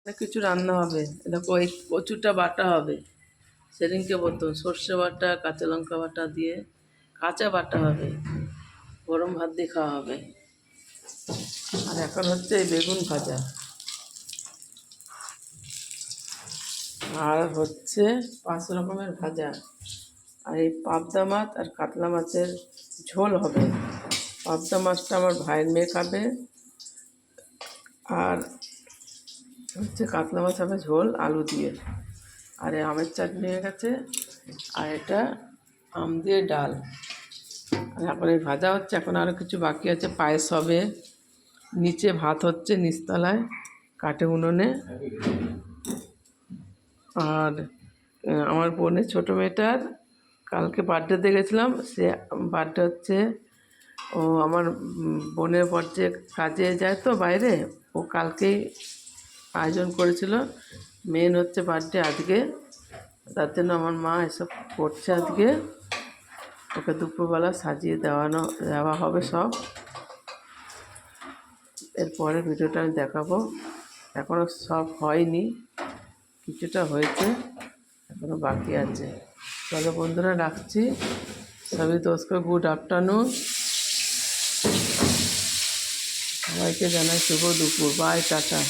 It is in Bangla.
অনেক কিছু রান্না হবে। দেখো এই কচুটা বাটা হবে, সেদিনকে বলতো সর্ষে বাটা কাঁচা লঙ্কা বাটা দিয়ে কাঁচা বাটা হবে, গরম ভাত দিয়ে খাওয়া হবে। আর এখন হচ্ছে এই বেগুন ভাজা, আর হচ্ছে 5 রকমের ভাজা, আর এই পাবদা মাছ আর কাতলা মাছের ঝোল হবে। পাবদা মাছটা আমার ভাইয়ের মেয়ে খাবে, আর হচ্ছে কাতলা মাছ হবে ঝোল আলু দিয়ে। আর এই আমের চাটনি হয়ে গেছে, আর এটা আম দিয়ে ডাল। আর এখন এই ভাজা হচ্ছে, এখন আরও কিছু বাকি আছে, পায়েস হবে, নিচে ভাত হচ্ছে নিচতলায় কাঠে উনুনে। আর আমার বোনের ছোটো মেয়েটার কালকে বার্থডেতে গেছিলাম, সে বার্থডে হচ্ছে, ও আমার বোনের পর যে কাজে যায় তো বাইরে, ও কালকেই আয়োজন করেছিল। মেন হচ্ছে বার্থডে আজকে, তার জন্য আমার মা এসব করছে আজকে। ওকে দুপুরবেলা সাজিয়ে দেওয়া হবে সব। এরপরে ভিডিওটা আমি দেখাবো। এখনও সব হয়নি, কিছুটা হয়েছে, এখনও বাকি আছে। চলো বন্ধুরা, রাখছি। সবই দোস্তকে গুড আফটারনুন, সবাইকে জানাই শুভ দুপুর, বাই, টাটা।